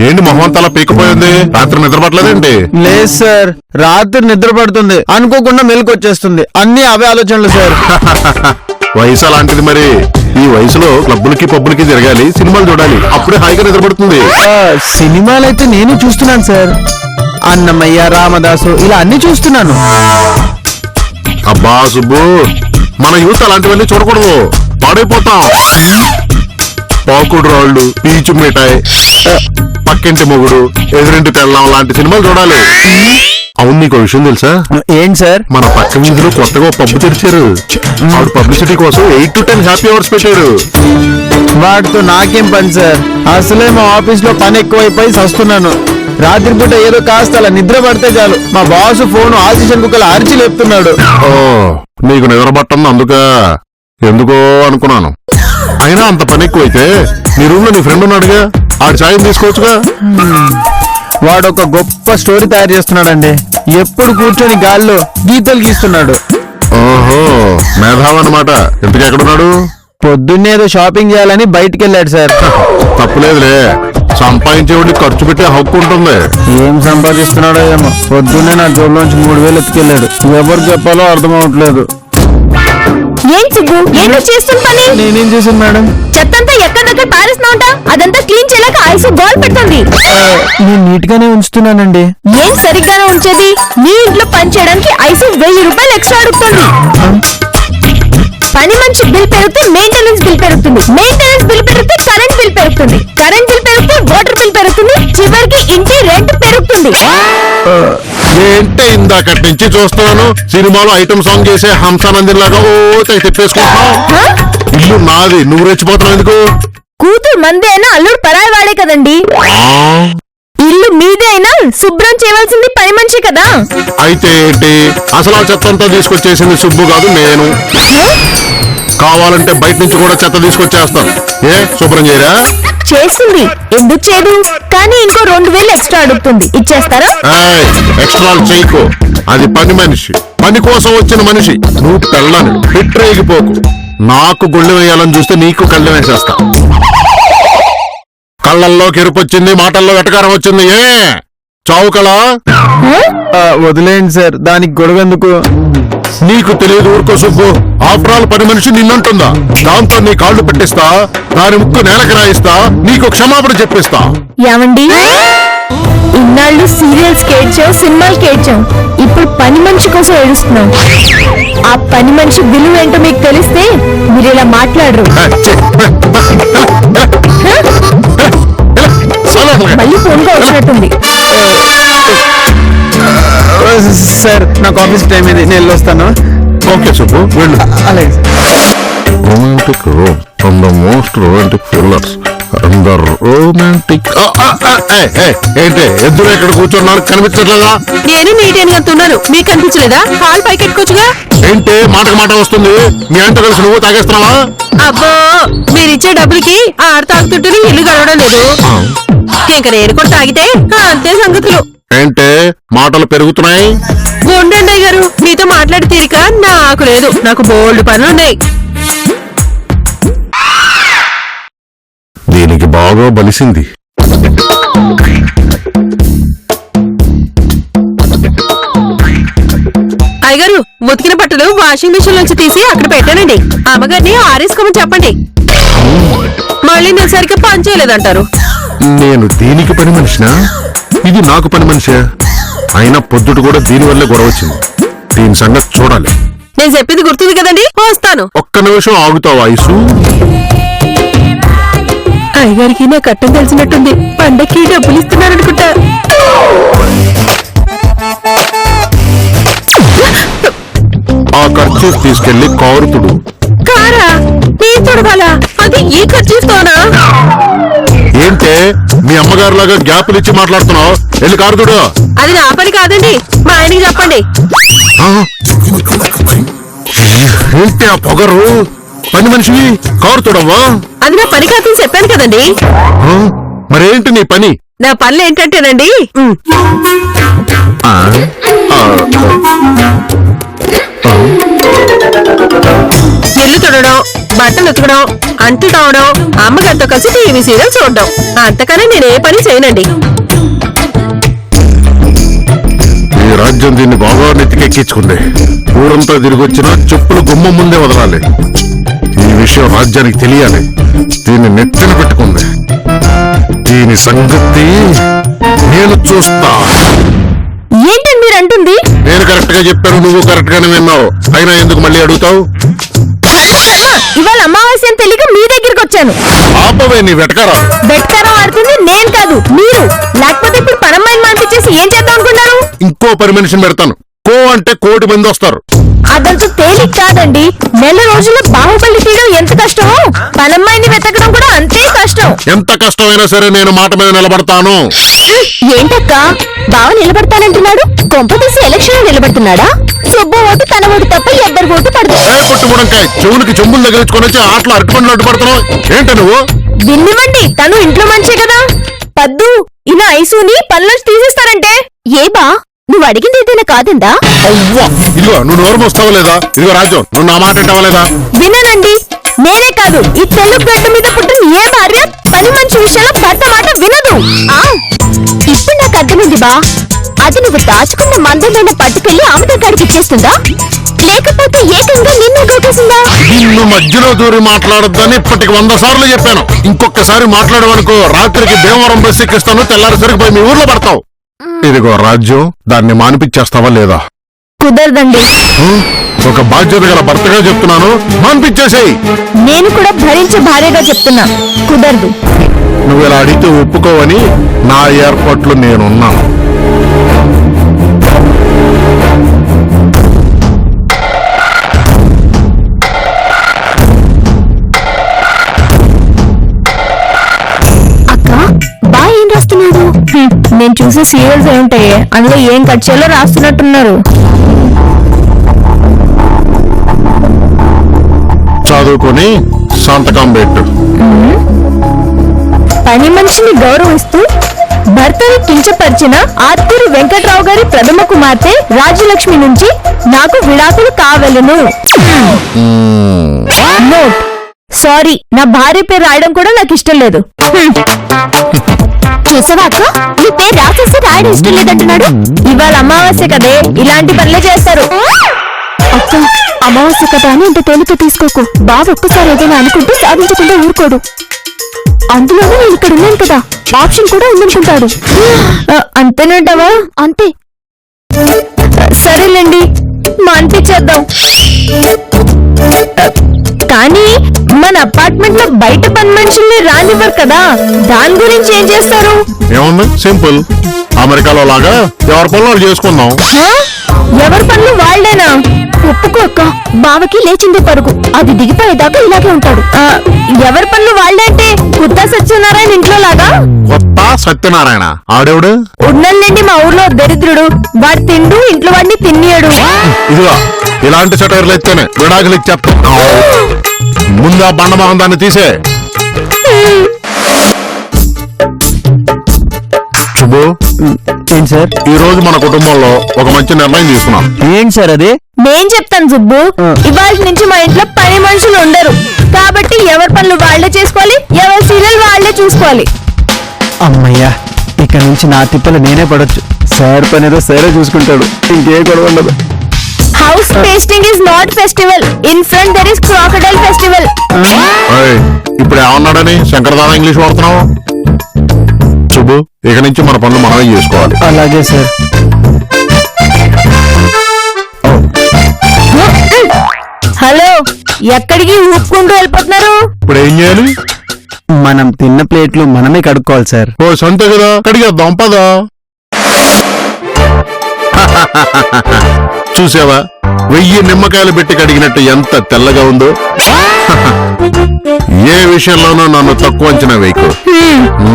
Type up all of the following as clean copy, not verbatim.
ఏంటి మొహమంతలా పీకపోయింది? రాత్రి నిద్ర పట్టలేదేంటి? లేదు సార్, రాత్రి నిద్ర పడుతుంది, అనుకోకుండా మెలకు వచ్చేస్తుంది. అన్ని అవే ఆలోచనలు సార్. వయసు అలాంటిది మరి. ఈ వయసులో క్లబ్బులకి పబ్బులకి తిరగాలి, సినిమాలు చూడాలి, అప్పుడే హాయిగా నిద్రపడుతుంది. సినిమాలైతే నేను చూస్తున్నాను సార్. అన్నమయ్య, రామదాసు ఇలా అన్ని చూస్తున్నాను. అబ్బా సుబ్బు, మన యూత్ అలాంటివన్నీ చూడకూడదు, పాడైపోతాం. పాకుడు రాళ్ళు, పీచు మిఠాయి, పక్కింటి మొగుడు, ఎదురింటి పెళ్ళం లాంటి సినిమాలు చూడాలి. అవును, నీకు విషయం తెలుసా? ఏంటి సార్? మన పక్క వీధిలో కొత్తగా పబ్బు తెరిచారు. ఆవిడ పబ్లిసిటీ కోసం 8 to 10 హ్యాపీ అవర్స్ పెట్టారు. వాటితో నాకేం పని సార్? అసలే మా ఆఫీస్ లో పని ఎక్కువైపోయి వస్తున్నాను. రాత్రిపూట ఏదో కాస్త అలా నిద్ర పడితే చాలు మా బాసు ఫోన్ ఆక్సిజన్ కుక్కల అరిచి లేపుతున్నాడు. ఓ, నీకు నిద్ర పట్టింది అందుక? ఎందుకో అనుకున్నాను. అయినా అంత పని ఎక్కువైతే నీ రూమ్ లో నీ ఫ్రెండ్ ఉన్నాడుగా, ఆడి సాయం తీసుకోవచ్చుగా. వాడు ఒక గొప్ప స్టోరీ తయారు చేస్తున్నాడండి. ఎప్పుడు కూర్చొని గాల్లో గీతలు గీస్తున్నాడు. ఓహో, మేధావి అన్నమాట. ఇంతకు ఎక్కడున్నాడు? పొద్దున్నే ఏదో షాపింగ్ చేయాలని బయటికి వెళ్ళాడు సార్. తప్పులేదులే, సంపాదించేవాడిని ఖర్చు పెట్టే హక్కు ఉంటుంది. ఏం సంపాదిస్తున్నాడో ఏమో, పొద్దున్నే నా జోబులోంచి 3000 ఎత్తుకెళ్ళాడు. ఎవరు చెప్పాలో అర్థం అవట్లేదు. నేనేం చేశాను మేడం? చెత్తంతా ఎక్కడెక్కడ పారేస్తున్నా ఉంటా, అదంతా క్లీన్ చేయలేక ఐసు గోల్ పెడుతుంది. నేను నీట్ గానే ఉంచుతున్నానండి. ఏం సరిగ్గానే ఉంచేది? నీ ఇంట్లో పని చేయడానికి ఐసు 1000 రూపాయలు ఎక్స్ట్రా అడుగుతుంది. పని మనిషి బిల్ పెరిగితే మెయింటెనెన్స్ బిల్ పెరుగుతుంది, మెయింటెనెన్స్ బిల్ పెరిగితే కరెంట్ బిల్ పెరుగుతుంది, కరెంట్ బిల్ పెరిగితే వాటర్ బిల్ పెరుగుతుంది, చివరికి ఇంటి రెంట్ పెరుగుతుంది. ఏంటే ఇందాకటి నుంచి చూస్తున్నాను, సినిమాలో ఐటమ్ సాంగ్ చేసే హంసానందిన్ లాగా ఓ తిప్పేసుకుంటున్నావు. ఇల్లు నాది, నువ్వు రెచ్చిపోతున్నావు ఎందుకు? కూతురు మందే అయినా అల్లుడు పరాయి వాడే కదండి. ఇల్లు మీదే అయినా శుభ్రం చేయవలసింది పని మనిషి కదా. అయితే ఏంటి, అసలు ఆ చెత్త అంతా తీసుకొచ్చేసింది సుబ్బు కాదు, నేను. కావాలంటే బయట నుంచి కూడా చెత్త తీసుకొచ్చేస్తాను. ఏ శుభ్రం చేయరా? చేస్తుంది, ఎందుకు చేయదు? కానీ ఇంకో 2000 ఎక్స్ట్రా అడుగుతుంది, ఇచ్చేస్తారా? ఎక్స్ట్రా చేయకు, అది పని మనిషి, పని కోసం వచ్చిన మనిషి. నువ్వు పెళ్ళని పిట్రేగిపోకు. నాకు గుళ్ళె వేయాలని చూస్తే నీకు కళ్ళెం వేసేస్తా. కళ్ళల్లో కెరుపొచ్చింది, మాటల్లో వెటకారం వచ్చింది. ఏ చౌకలా? వదిలేయండి సార్, దానికి గొడవెందుకు? నీకు తెలియదు, ఊరుకో సుబ్బు. ఆఫ్టర్ ఆల్ పని మనిషి నిన్నంటుందా? దాంతో నీ కాళ్ళు పెట్టిస్తా, దాని ముక్కు నేలకి రాయిస్తా, నీకు క్షమాపణ చెప్పిస్తా. ఏమండి, ఇన్నాళ్ళు సీరియల్స్ కేడ్చాం, సినిమాలు కేడ్చాం, ఇప్పుడు పని మనిషి కోసం ఏడుస్తున్నాం. ఆ పని మనిషి విలువ ఏంటో మీకు తెలిస్తే మీరు ఇలా మాట్లాడరు. మళ్ళీ ఫోన్గా వచ్చినట్టుంది. సార్, నాకు ఆఫీస్ టైం ఇది, నేను వెళ్ళొస్తాను. ఓకే సుబ్బు, వెళ్ళు. అలాగే sir. Romantic room from the most romantic fillers and the romantic. ఏంటి ఎదురు ఎక్కడ కూర్చున్నారు, కనిపించట్లేదా? నేను నీట్ తున్నాను, మీకు కనిపించలేదా? హాల్ పైకి ఎట్టుకోవచ్చుగా. ఏంటి మాటకు మాట వస్తుంది? మీ అంట కలిసి నువ్వు తాగేస్తున్నావా? అబ్బో, మీరిచ్చే డబ్బులకి ఆడ తాగుతుంటే ఇల్లు గడవడం లేదు. ఇంకా నేను కూడా తాగితే అంతే సంగతులు. ఏంటే మాటలు పెరుగుతున్నాయి? గుండెన్నయ్య గారు, మీతో మాట్లాడి తీరిక నాకు లేదు, నాకు బోల్డ్ పనులున్నాయి. దీనికి బాగా బలిసింది. అయ్యగారు, ఉతికిన బట్టలు వాషింగ్ మిషన్ నుంచి తీసి అక్కడ పెట్టానండి. అమ్మగారిని ఆరేసుకోమని చెప్పండి. మళ్ళీ నేను సరిగ్గా పని చేయలేదంటారు. నేను దీనికి పని మనిషినా? ఇది నాకు పని మనిషే. అయినా పొద్దుట కూడా దీనివల్లే గొడవ వచ్చింది. దీని సంగతి చూడాలి. నేను చెప్పింది గుర్తుంది కదండి, వస్తాను. ఒక్క నిమిషం ఆగుతావా ఐసు? అయ్యగారికి నా కట్టం తెలిసినట్టుంది, పండక్కి డబ్బులు ఇస్తున్నారనుకుంటా. ఆ ఖర్చు తీసుకెళ్లి కారుతుడు. కారా? నేను తొడవాలా? అది ఈ ఖర్చుతోనా? ఏంటే మీ అమ్మగారులాగా గ్యాపులు ఇచ్చి మాట్లాడుతున్నావు? వెళ్ళి కారుతుడు. అది నా పని కాదండి, మా ఆయనకి చెప్పండి. ఏంటి ఆ పొగరు? పని మనిషివి కారుతుడవ్వా? అది నా పని కాదని చెప్పాను కదండి. మరేంటి నీ పని? నా పనులు ఏంటంటేనండి, ఇల్లు తుడడం, బట్టలు ఉతకడం, అంట్లు తోవడం, అమ్మగారితో కలిసి టీవీ సీరియల్ చూడడం. అంతకనే నేను ఏ పని చేయనండి. ఈ రాజ్యం దీన్ని బాగా నెత్తికెక్కించుకుంది. ఊరంతా తిరిగి వచ్చినా చెప్పులు గుమ్మం ముందే వదలాలి. ఈ విషయం రాజ్యానికి తెలియాలి. దీన్ని నెత్తిన పెట్టుకుంది. దీని సంగతి నేను చూస్తా. ఏంటండి మీరు అంటుంది? నేను కరెక్ట్ గా చెప్పాను, నువ్వు కరెక్ట్ గానే విన్నావు. అయినా ఎందుకు మళ్ళీ అడుగుతావు? ఇవాళ అమావాస్య అని తెలియక మీ దగ్గరికి వచ్చాను. ఆపవే నీ వెటకారా. బెట్కారం ఆడుతుంది నేను కాదు మీరు. లేకపోతే ఇప్పుడు పనమ్మాయిని పంపించేసి ఏం చేద్దాం అనుకున్నారు? ఇంకో పని మనిషిని పెడతాను. కో అంటే 1,00,00,000 మంది వస్తారు. అదంతా తేలిక కాదండి. నెల రోజుల్లో బాహుబలి తీయడం ఎంత కష్టమో పనమ్మాయిని వెతకడం కూడా అంతే కష్టం. ఎంత కష్టమైనా సరే నేను మాట మీద నిలబడతాను. ఏంటక్క బావ నిలబడతానంటున్నాడు? కొంప తీసి ఎలక్షన్ నిలబడుతున్నాడా? సుబ్బు ఓటు తన ఓటు తప్ప ఎవ్వరి ఓటు పడదు. పుట్టుముడంకాయ చెవులకి చెంబులు తగిలించుకొని వచ్చి ఆటలు అరటిపండ్లు అడ్డుపడుతున్నావు ఏంట నువ్వు? విన్నివ్వండి, తను ఇంట్లో మంచే కదా. పద్దు ఇలా ఐసుని పనులను తీసేస్తారంటే ఏ బా నువ్వు అడిగింది ఏదైనా కాదందా? అవ్వా ఇదిగో నువ్వు నోరు మోస్తావా లేదా? ఇదిగో రాజ్యం నువ్వు నా మాట అంటావా లేదా? విననండి. నేనే కాదు ఈ తెలుగు గడ్డ మీద పుట్టిన ఏ భార్య పని మంచి విషయంలో భర్త మాట వినదు. ఇప్పుడు నాకు అర్థమైంది బా. అది నువ్వు దాచుకున్న మందంలోనే పట్టుకెళ్లి ఆమె కాడికి ఇచ్చేస్తుందా, లేకపోతే ఏకంగా నిన్ను గోకేసిందా? నిన్ను మధ్యలో దూరి మాట్లాడొద్దని ఇప్పటికి 100 సార్లు చెప్పాను. ఇంకొకసారి మాట్లాడవనుకో రాత్రికి భీమవరం బస్ ఎక్కిస్తాను, తెల్లారిసరికి పోయి మీ ఊర్లో పడతావు. ఇదిగో రాజ్యం దాన్ని మానిపించేస్తావా లేదా? కుదరదండి. ఒక బాధ్యత గల భర్తగా చెప్తున్నాను, మానిపించేసేయి. నేను కూడా భరించే భార్యగా చెప్తున్నా, కుదరదు. నువ్వు ఇలా అడిగితే ఒప్పుకోవని నా ఏర్పాట్లు నేనున్నాను. ఏం రాస్తున్నాడు? నేను చూసే సీరియల్స్ ఏముంటాయి, అందులో ఏం కట్ చేయాలో రాస్తున్నట్టున్నారు. చదువుకొని సంతకం పెట్టు. పని మనిషిని గౌరవిస్తూ భర్తను కించపరిచిన ఆత్తూరి వెంకట్రావు గారి ప్రథమ కుమార్తె రాజ్యలక్ష్మి నుంచి నాకు విడాకులు కావలను. నోట్. సారీ, నా భార్య పేరు రాయడం కూడా నాకు ఇష్టం లేదు. చూసావాక నీ పేరు రాసేసి రాయడం ఇష్టం లేదంటున్నాడు. ఇవాళ అమావాస్య కదే, ఇలాంటి పనులే చేస్తారు. అక్క అమావాస్య కదా అని ఇంత తేలిక తీసుకోకు. బాగా ఒక్కసారి ఏదైనా అనుకుంటూ సాధించకుండా ఊరుకోడు. అందులోనూ నేను ఇక్కడ ఉన్నాను కదా, ఆప్షన్ కూడా ఉందనుకుంటాడు. అంతేనంటావా? అంతే. సరేలేండి, మా అనిపించేద్దాం. కానీ మన అపార్ట్మెంట్ లో బయట పని మనుషుల్ని రానివ్వరు కదా, దాని గురించి ఏం చేస్తారు? ఏముంది, సింపుల్. అమెరికాలో లాగా ఎవరి పనులు వాళ్ళు చేసుకుందాం. ఎవరి పనులు వాళ్ళేనా? ఒప్పుకో అక్క, బావకి లేచిందే పరుగు. అది దిగిపోయేదాకా ఇలాగే ఉంటాడు. ఎవరి పనులు వాళ్ళే అంటే కొత్త సత్యనారాయణ ఇంట్లో లాగా? కొత్త సత్యనారాయణ ఆడేవుడు ఉన్నల్లేండి మా ఊర్లో దరిద్రుడు. వాడు తిండు, ఇంట్లో వాడిని తిన్నియడు. ఇదిగో ఇలాంటి సెటైర్లు ఎత్తేనే విడాకులు ఇచ్చేస్తాం. ముందు ఆ బండమోహం దాన్ని తీసే. శుభు, ఏంటి సార్? ఈ రోజు మన కుటుంబంలో ఒక మంచి నిర్ణయం తీసుకున్నాం. ఏంటి సార్ అది? నేను చెప్తాను సుబ్బు. ఇవాళ నుంచి మా ఇంట్లో పని మనుషులు ఉండరు కాబట్టి ఎవరి పనులు వాళ్లే చేసుకోవాలి, ఎవరి సీరియల్ వాళ్లే చూసుకోవాలి. అమ్మయ్యా, ఇక నుంచి నా తిప్పలు నేనే పడొచ్చు. సార్ పనేదో సరే చూసుకుంటాడు, ఇంకే గొడవ ఉండదు. House pasting is not festival. In front there is crocodile festival. ఇప్పుడు ఏమన్నాడని శంకరదాన ఇంగ్లీష్ వాడుతున్నావు? శుభు, ఇక నుంచి మన పనులు మనమే చేసుకోవాలి. అలాగే సార్. హలో, ఎక్కడికి ఊపుకుంటూ వెళ్ళిపోతున్నారు? ఇప్పుడు ఏం చేయాలి? మనం తిన్న ప్లేట్లు మనమే కడుక్కోవాలి సార్. ఓ సంతే కదా, కడిగేద్దాం పదా. చూసావా, 1000 నిమ్మకాయలు పెట్టి కడిగినట్టు ఎంత తెల్లగా ఉందో. ఏ విషయంలోనూ నన్ను తక్కువ అంచనా వేయకు.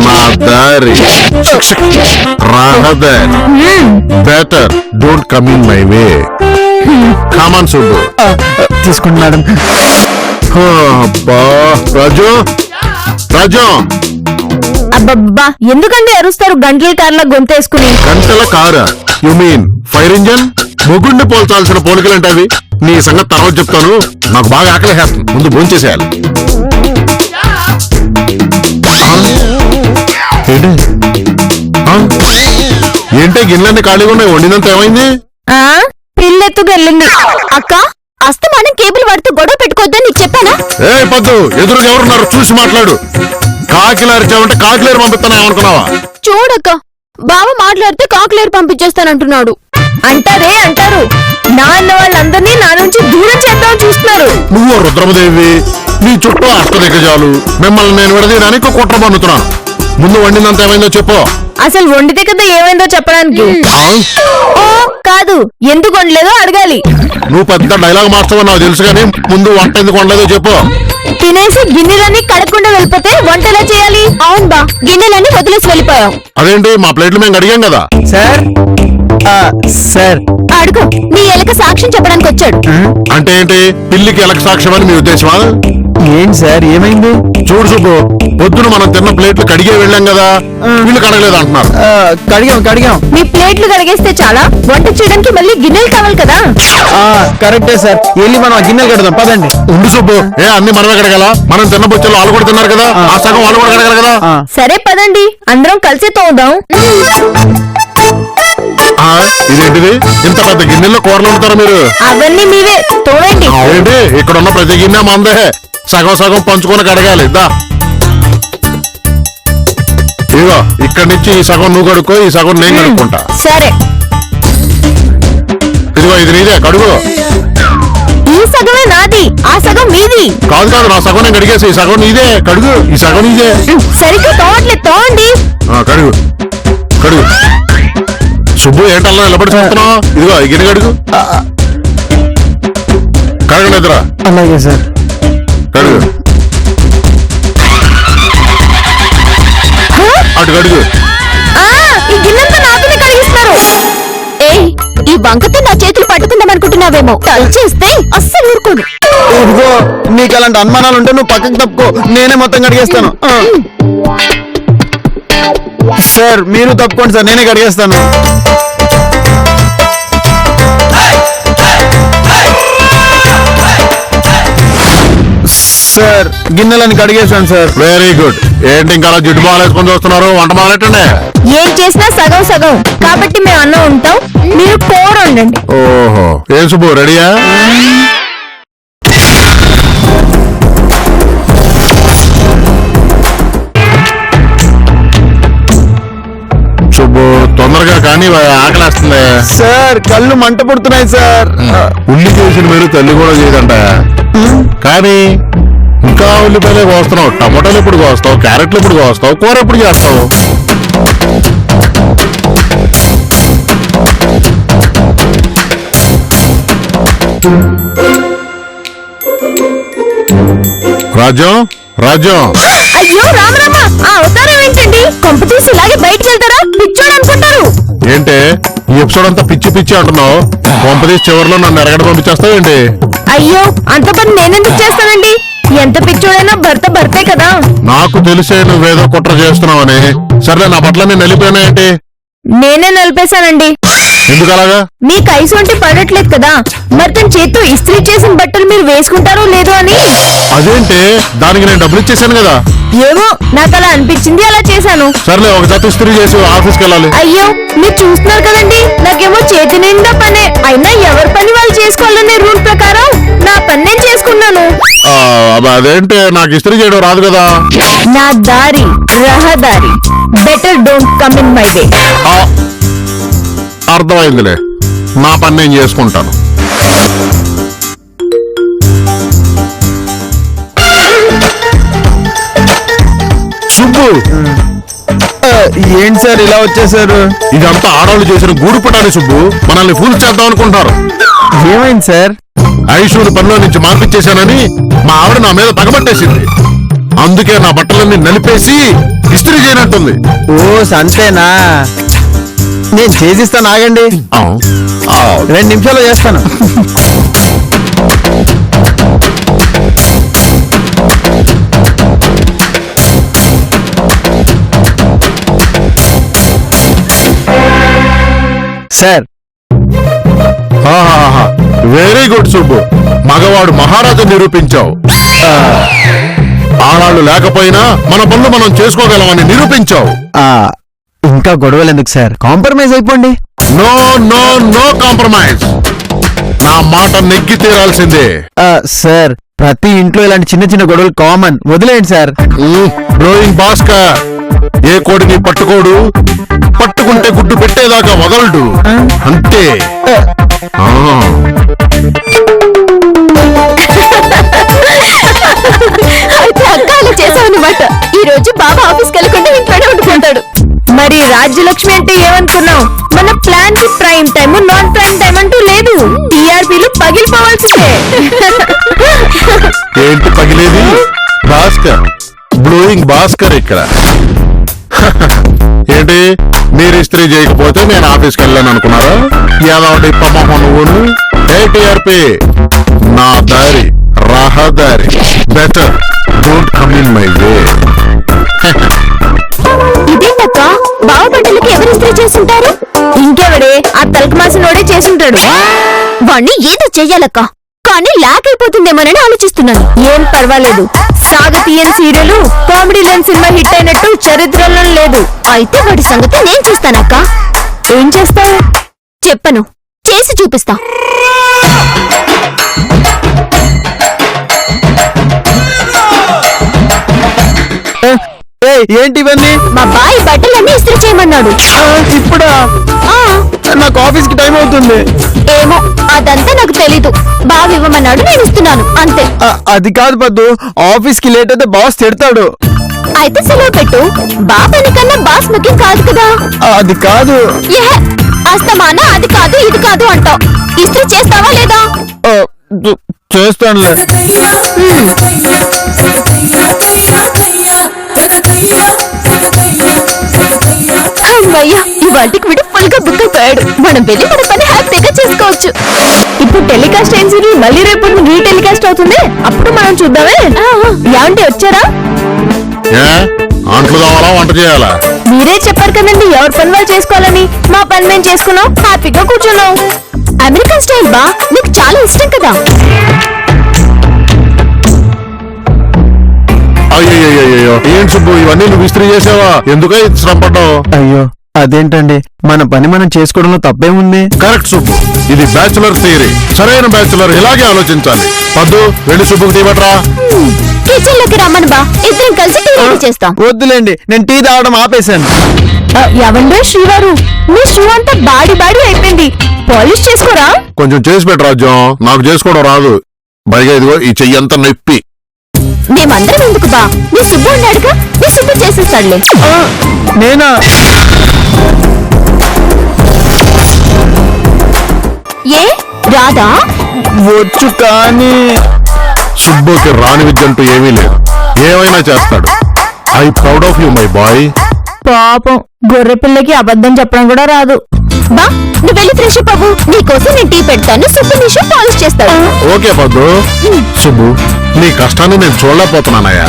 నా దారి రహదారి. Better don't come in my way. Common Subbu. తీసుకోండి మేడం. అబ్బా రాజు, రాజు. అబ్బబ్బా, ఎందుకండి అరుస్తారు గంటల కార్ల గొంతేసుకుని? గంటల కారా? You mean fire engine? మొగుండి పోల్చాల్సిన పోలికలంటే అవి. నీ సంగతి తర్వాత చెప్తాను. నాకు బాగా ఆకలిసేస్తుంది, ముందు భోంచేసేయాలి. ఏంటి ఏంటే గిన్నెలన్నీ ఖాళీగా ఉన్నాయి, వండినంత ఏమైంది? ఆ పిల్లెత్తుకు వెళ్ళింది. అక్క అస్తమానం కేబుల్ వాడుతూ గొడవ పెట్టుకోవద్దని నీకు చెప్పానా? ఏ పద్దు, ఎదురుగా ఎవరున్నారు చూసి మాట్లాడు. కాకిలారిచావంటే కాకిలేరు పంపిస్తానా ఏమనుకున్నావా? చూడక్క బావ మాట్లాడితే కాకులేరు పంపించేస్తానంటున్నాడు. అంటారే అంటారు, నా అన్న వాళ్ళందరినీ నా నుంచి దూరం చేద్దామని చూస్తున్నారు. నువ్వు రుద్రమదేవి, నీ చుట్టూ అష్టదిగ్గజాలు, మిమ్మల్ని నేను విడదీయడానికి కుట్ర పన్నుతున్నాను. ముందు వండినంత ఏమైందో చెప్పు. అసలు వండితే కదా ఏమైందో చెప్పడానికి. ఓ కాదు, ఎందుకు వండలేదో అడగాలి. నువ్వు పెద్ద డైలాగ్ మాస్టర్ నాకు తెలుసు కానీ ముందు వంట ఎందుకు వండలేదో చెప్పు. తినేసి గిన్నెలన్నీ కడగకుండా వెళ్ళిపోతే వంట ఎలా చేయాలి? అవును బా, గిన్నెలన్నీ వదిలేసి వెళ్ళిపోయాం. అదేంటి, మా ప్లేట్లు మేము అడిగాం కదా. సార్ సార్ అడుగు, నీ ఎలక సాక్ష్యం చెప్పడానికి వచ్చాడు. అంటే ఏంటి, పిల్లికి ఎలక సాక్ష్యం అని మీ ఉద్దేశమా? ఏంటి సార్ ఏమైంది? చూడు సుబ్బు, పొద్దున మనం తిన్న ప్లేట్లు కడిగే వెళ్ళాం కదా, వీళ్ళు కడగలేదు అంటున్నారు. కడిగాం మీ ప్లేట్లు కడిగేస్తే చాలా, వంట చేయడానికి మళ్ళీ గిన్నెలు కావాలి కదా. కరెక్టే సార్, వెళ్ళి మనం ఆ గిన్నెలు కడదాం పదండి. ఉండు సుబ్బు, అన్ని మనమే కడగల? మనం తిన్న బొచ్చలు వాళ్ళు కూడా తిన్నారు కదా, ఆ సగం వాళ్ళు కూడా కడగల కదా. సరే పదండి, అందరం కలిసి తోదాం. ఇదేంటిది, ఇంత పెద్ద గిన్నెల్లో కూరలు ఉంటారా మీరు? అవన్నీ మీవే తోడండి. ఏంటి, ఇక్కడ ఉన్న ప్రతి గిన్నె మందే, సగం సగం పంచుకొని కడగాలి. దా ఇగో, ఇక్కడి నుంచి ఈ సగం నువ్వు కడుక్కో, ఈ సగం నేను కడుక్కుంటా. సరే, ఇదిగో ఇది నీదే, కడుగు. ఈ సగమే నాది, ఆ సగం మీది. కాదు కాదు, నా సగం నేను కడిగేసి, ఈ సగం నీదే, కడుగు. ఈ సగం నీదే. సరిగ్గా తోవట్లేదు, తోవండి. కడుగు కడుగు. సుబ్బు ఏంటల్లా నిలబడి చూస్తున్నావు? ఇదిగో ఈ గిన్నె కడుగు. కడగండి ఎదురా. అలాగే సార్. కడుగు, అటు కడుగు. ఈ గిన్నెంతా నాతోనే కడిగిస్తున్నారు. ఏయ్, ఈ వంకతో నా చేతులు పట్టుకుందాం అనుకుంటున్నావేమో, చేస్తే అస్సలు ఊరుకోను. ఇదిగో, నీకు అలాంటి అనుమానాలు ఉంటే నువ్వు పక్కకు తప్పుకో, నేనే మొత్తం కడిగేస్తాను. సార్ మీరు తప్పుకోండి సార్, నేనే కడిగేస్తాను. సార్ గిన్నెలని కడిగేశాను సార్. Very good. ఏంటి ఇంకా అలా జిడ్డు బాగా వేసుకొని చూస్తున్నారు? వంట మొదలెట్టండి. ఏం చేసినా సగం సగం కాబట్టి మేము అన్నం ఉంటాం, మీరు కూర ఉండండి. ఓహో, ఏం సుబ్బు రెడీయా? సుబ్బు తొందరగా కానీ, ఆకలేస్తుంది. సార్ కళ్ళు మంట పుడుతున్నాయి సార్. ఉల్లి చేసిన మీరు తల్లి కూడా చేయదంట. కానీ ఇంకా ఉల్లిపాయలే కోస్తున్నావు, టమాటాలు ఎప్పుడు కోస్తావు, క్యారెట్లు ఎప్పుడు కోస్తావు, కూర ఎప్పుడు చేస్తావు? రాజ్యం రాజ్యం. అయ్యో రామరామ, ఆ అవతారం ఏంటండి? కొంప తీసి ఇలాగే బయటికి వెళ్తారా? పిచ్చోడు అనుకుంటారు. ఏంటే ఈ ఎపిసోడ్ అంతా పిచ్చి పిచ్చి అంటున్నావు? కొంపదీసి చివరిలో నన్ను ఎరగడ పంపించేస్తావు ఏంటి? అయ్యో, అంత పని నేనెందుకు చేస్తానండి? ఎంత పిచ్చోడైనా భర్త భర్తే కదా. నాకు తెలిసే నువ్వేదో కుట్ర చేస్తున్నావని. సర్లే, నా బట్టలన్నీ నలిపోయినా ఏంటి? నేనే నలిపేశానండి. ఎందుకు అలాగా? మీకు ఐసు వంటి పడట్లేదు కదా, మరి తన చేత్తో ఇస్త్రీ చేసిన బట్టలు మీరు వేసుకుంటారో లేదో అని. అదేంటే, దానికి నేను డబ్బులు ఇచ్చేసాను కదా. ఏమో, నాకు అలా అనిపించింది, అలా చేశాను. సర్లే, ఒక జత ఇస్త్రీ చేసి ఆఫీస్కి వెళ్ళాలి. అయ్యో, మీరు చూస్తున్నారు కదండి, నాకేమో చేతి నిండా పనే. అయినా ఎవరి పని వాళ్ళు చేసుకోవాలనే రూల్ ప్రకారం నా పని నేను చేసుకున్నాను. అదేంటే, నాకు ఇస్త్రీ చేయడం రాదు కదా. నా దారి రహదారి, better don't come in my way. అర్థమైందిలే, నా పని నేను చేసుకుంటాను. సుబ్బు, ఏంటి సార్ ఇలా వచ్చేసారు? ఇదంతా ఆడవాళ్ళు చేసిన గూడు పటాని సుబ్బు. మనల్ని ఫూల్ చేద్దాం అనుకుంటున్నారు. ఏమైంది సార్? ఐషుని పనిలో నుంచి మార్పిచ్చేశానని మా ఆవిడ నా మీద పగబట్టేసింది. అందుకే నా బట్టలన్నీ నలిపేసి ఇస్త్రీ చేయనట్టుంది. ఓ సంతేనా? నేను చేసిస్తాను, ఆగండి. 2 నిమిషాల్లో చేస్తాను. సార్ వెరీ గుడ్ సుబ్బు, మగవాడు మహారాజు నిరూపించావు. ఆడాళ్ళు లేకపోయినా మన పనులు మనం చేసుకోగలమని నిరూపించావు. ఇంకా గొడవలు ఎందుకు సార్, కాంప్రమైజ్ అయిపోండి. No no no compromise. నా మాట నెగ్గి తీరాల్సిందే. సార్ ప్రతి ఇంట్లో ఇలాంటి చిన్న చిన్న గొడవలు కామన్, వదిలేయండి సార్. బ్లోయింగ్ భాస్కర్ ఏ కోడిని పట్టుకోడు, పట్టుకుంటే గుడ్డు పెట్టేదాకా వదలడు అంతే. ఆ. అయితే అక్క అలా చేసావన్నమాట. ఈ రోజు బాబా ఆఫీస్కి వెళ్ళకుండా ఇంట్లోనే ఉండిపోతాడు. మరి రాజ్యలక్ష్మి అంటే ఏమనుకున్నావు? మన ప్లాన్ కి prime time non prime time అంటూ లేదు. టీఆర్పీలు పగిలిపోవాల్సిందే. ఏంటి పగిలేది? భాస్కర్, బ్లోయింగ్ భాస్కర్ ఇక్కడ. ఏంటి మీరు ఇస్త్రీ చేయకపోతే నేను ఆఫీస్కి వెళ్ళాను అనుకున్నారా? ఏదో పమ్మహం నువ్వును. టీఆర్పీ నా దారి రహదారి, better don't come in my way. ఇదేంటక్క, బావ బట్టలకి ఎవరు ఇస్త్రీ చేసుంటారు? ఇంకెవడే, ఆ తలకు మాసినోడే చేసుంటాడు. వాణ్ణి ఏదో చెయ్యాలక్క, కానీ లాక్ అయిపోతుందేమోనని ఆలోచిస్తున్నాను. ఏం పర్వాలేదు, సాగతీయని సీరియల్ కామెడీ లెన్ సినిమా హిట్ అయినట్టు చరిత్రలో లేదు. అయితే వాడి సంగతి నేను చూస్తానక్క. ఏం చేస్తావు చెప్పను, చేసి చూపిస్తా. ఏంటి ఇవన్నీ? మా బాయ్ బట్టలన్నీ ఇస్త్రీ చేయమన్నాడు. ఇప్పుడా? నాకు ఆఫీస్ కి టైం అవుతుంది. ఏమో అదంతా నాకు తెలీదు. బావ ఇవ్వమన్నాడు, నేను ఇస్తున్నాను అంతే. అది కాదు పద్దు, ఆఫీస్ కి లేట్ అయితే బాస్ తిడతాడు. అయితే సెలవు పెట్టు. బాబాని కన్నా బాస్ ముఖ్యం కాదు కదా. అది కాదు. అస్తమాన అది కాదు ఇది కాదు అంటావు. ఇస్త్రీ చేస్తావా లేదా? చేస్తానులే. అమ్మయ్యా, ఇవాళకి వీడు ఫుల్ గా బుక్ అయిపోయాడు. మనం వెళ్ళి మన పని హ్యాపీగా చేసుకోవచ్చు. ఇప్పుడు టెలికాస్ట్ అయిన సీరియల్ మళ్ళీ రేపు రీ టెలికాస్ట్ అవుతుంది, అప్పుడు మనం చూద్దామే. ఏమంటే వచ్చారా? అంట్లు కావాలా, వంట చేయాలా? మీరే చెప్పారు కదండి ఎవరి పని వాళ్ళు చేసుకోవాలని. మా పని మేము చేసుకున్నాం, హ్యాపీగా కూర్చున్నాం. అమెరికన్ స్టైల్ బా నీకు చాలా ఇష్టం కదా. అయ్యో ఏం సుబ్బు, ఇవన్నీ నువ్వు ఇస్త్రీ చేసావా? ఎందుకో శ్రమ పడ్డావు? అయ్యో అదేంటండి, మన పని మనం చేసుకోవడంలో తప్పేముంది? కరెక్ట్ సుబ్బు, ఇది బ్యాచులర్ థియరీ. సరైన బ్యాచులర్ ఇలాగే ఆలోచించాలి. పద్దు వెళ్ళి సుబ్బుకు తీయబట్రా. కిచెన్ లోకి రమ్మను బా, ఇద్దరం కలిసి టీ రెడీ చేస్తాం. వద్దులేండి, నేను టీ తాగడం ఆపేశాను. ఎవండే శ్రీవారు, మీ షూ అంతా బాడీ బాడీ అయిపోయింది, పాలిష్ చేసుకోరా? కొంచెం చేసి పెట్టు రాజ్యం, నాకు చేసుకోవడం రాదు. పైగా ఇదిగో ఈ చెయ్యంతా నొప్పి. మేమందరం ఎందుకు బా, నీ సుబ్బు ఉన్నాడుగా, నీ సుబ్బు చేసేస్తాడులే. నేనా? ఏ రాదా? వచ్చు కానీ సుబ్బుకి రాని విద్య అంటూ ఏమీ లేదు, ఏమైనా చేస్తాడు. I proud of you my boy. పాపం గొర్రె పిల్లకి అబద్ధం చెప్పడం కూడా రాదు. బా నువ్వు వెళ్ళి ఫ్రెష్ అప్ అవ్వు, నీకోసం నేను టీ పెడతాను, సుబ్బు నీ షూ పాలిష్ చేస్తాడు. ఓకే పద్దు. సుబ్బు నీ కష్టాన్ని నేను చూడలేకపోతున్నానయ్యా.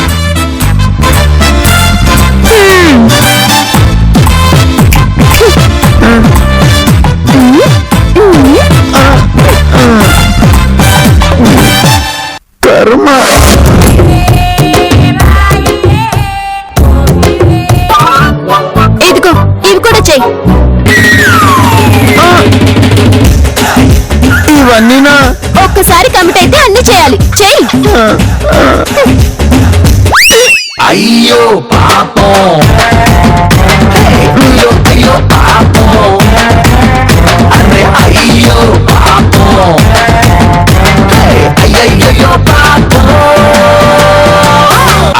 కర్మ. ఇదిగో ఇవి కూడా చెయ్యి. ఇవన్నీనా? ఒక్కసారి కమిట్ అయితే అన్ని చేయాలి, చెయ్యి. అయ్యో పాపం, అయ్యో అయ్యో పాపం, అరే అయ్యో పాపం, అయ్యయ్యో పాపం,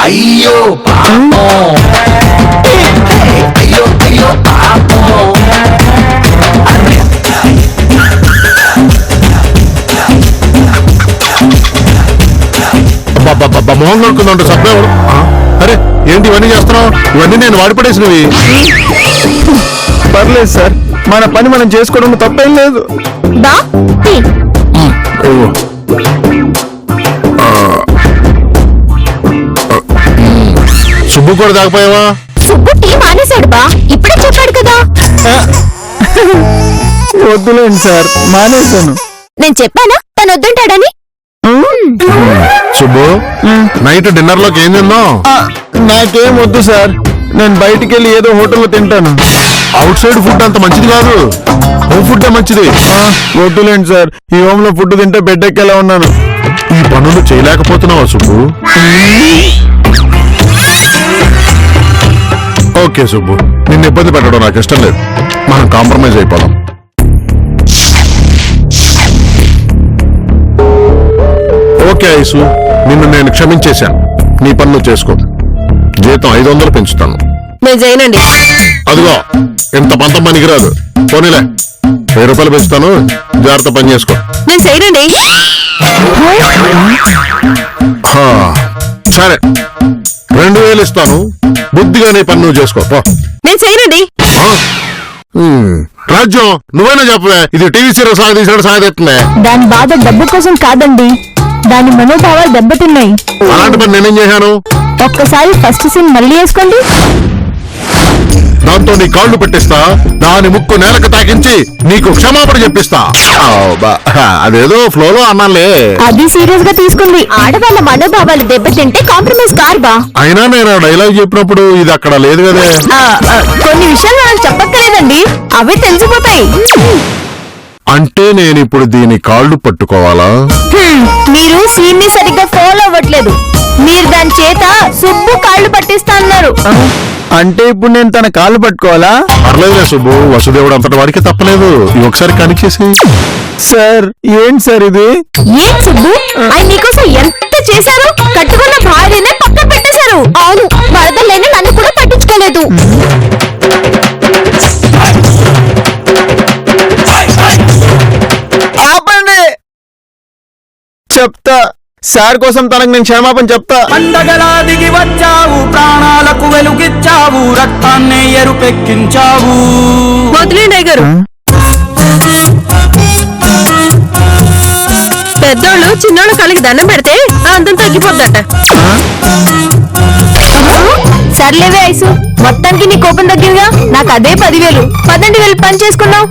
అయ్యో పాపం, అయ్యో అయ్యో పాపం, అరే మోహన్ కొడుకుందంటూ సబ్బేవాడు. అరే ఏంటి ఇవన్నీ చేస్తున్నావు? ఇవన్నీ నేను వాడిపడేసినవి. పర్లేదు సార్, మన పని మనం చేసుకోవడంలో తప్పేం లేదు. బా టీ. సుబ్బు కూడా తాగిపోయావా? సుబ్బు టీ మానేశాడు బా, ఇప్పుడే చెప్పాడు కదా. వద్దులేండి సార్, మానేశాను. నేను చెప్పానా తను వద్దుంటాడని సుబ్బు నైట్ డిన్నర్ లోకి ఏం తిందాం? నాకేం వద్దు సార్, నేను బయటికి వెళ్ళి ఏదో హోటల్లో తింటాను. అవుట్ సైడ్ ఫుడ్ అంత మంచిది కాదు, హోమ్ ఫుడ్ మంచిది. వద్దులేండి సార్, ఈ హోమ్ లో ఫుడ్ తింటే బెడ్ ఎక్కేలా ఉన్నాను. ఈ పనులు చేయలేకపోతున్నావా సుబ్బు? ఓకే సుబ్బు, నిన్ను ఇబ్బంది పెట్టడం నాకు ఇష్టం లేదు, మనం కాంప్రమైజ్ అయిపోదాం. ఓకే ఐసు, నిన్ను నేను క్షమించేశాను, నీ పన్ను చేసుకో. జీతం 500 పెంచుతాను. నేను చేయనండి. అదిగో ఇంత పంతం పనికిరాదు, పోనీలే 1000 రూపాయలు పెంచుతాను, జాగ్రత్త పని చేసుకో. నేను చేయనండి. హా, సరే 2000 ఇస్తాను, బుద్ధిగా నీ పని నువ్వు చేసుకో పో. నేను చేయనండి. ఆ? రాజ్యం నువ్వైనా చెప్పవే, ఇది టీవీ సీరియల్ సాగదీసినట్టు సాగదీస్తుంది. దాని బాధ డబ్బు కోసం కాదండి, దాని మనోభావాలు దెబ్బతిన్నాయి. అలాంటి పని నేనేం చేశాను? ఒక్కసారి ఫస్ట్ సీన్ మళ్ళీ వేసుకోండి. దాంతో నీ కాళ్ళు పెట్టిస్తా, దాని ముక్కు నేలకు తాకించి నీకు క్షమాపణ చెప్పిస్తా. అదేదో ఫ్లోలో అన్నాలే. అది సీరియస్ గా తీసుకుంది. ఆడవాళ్ళ మనోభావాలు దెబ్బతింటే కాంప్రమైజ్ కార్బా. అయినా నేను ఆ డైలాగ్ చెప్పినప్పుడు ఇది అక్కడ లేదు కదే. కొన్ని విషయాలు నాకు చెప్పక్కర్లేదండి, అవే తెలిసిపోతాయి. అంటే నేను ఇప్పుడు దీని కాళ్ళు పట్టుకోవాలా? మీరు సీన్ ని సరిగ్గా ఫాలో అవ్వట్లేదు. మీరు దాని చేత సుబ్బు కాళ్ళు పట్టిస్తా అన్నారు. అంటే ఇప్పుడు నేను తన కాళ్ళు పట్టుకోవాలా? పర్లేదులే సుబ్బు, వసుదేవుడు అంతటి వాడికి తప్పలేదు, ఈ ఒకసారి కనెక్ట్ చేసి. సార్ ఏంటి సార్ ఇది? ఏం సుబ్బు, ఆయన నీకోసం ఎంత చేశారు? కట్టుకున్న భార్యనే పక్కన పెట్టేశారు. అవును, వరదలైనా నన్ను కూడా పట్టించుకోలేదు. ఆపండి, చెప్తా సార్ కోసం తనకు నేను క్షమాపణ చెప్తా. పండగలా దిగి వచ్చావు, ప్రాణాలకు వెలుగిచ్చావు, రక్తాన్నే ఎరుపెక్కించావు. వదిలేండి అయ్య గారు. పెద్దోళ్ళు చిన్నోళ్ళ కాళ్ళకి దండం పెడితే అందం తగ్గిపోద్దట. సర్లేవే ఐసు, మొత్తానికి నీ కోపం తగ్గిందిగా, నాకు అదే 10,000. పదండి వెళ్ళి పని చేసుకున్నావు.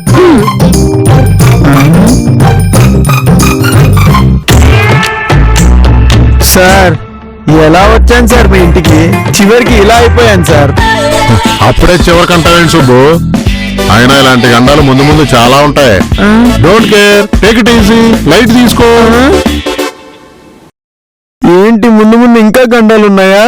సార్ ఎలా వచ్చాను సార్ మీ ఇంటికి? చివరికి ఇలా అయిపోయాను సార్. అప్పుడే చివరికంటావేంటి సుబ్బు? అయినా ఇలాంటి గండాలు ముందు ముందు చాలా ఉంటాయి. Don't care, take it easy, light తీసుకో. ఏంటి ముందు ముందు ఇంకా గండాలు ఉన్నాయా?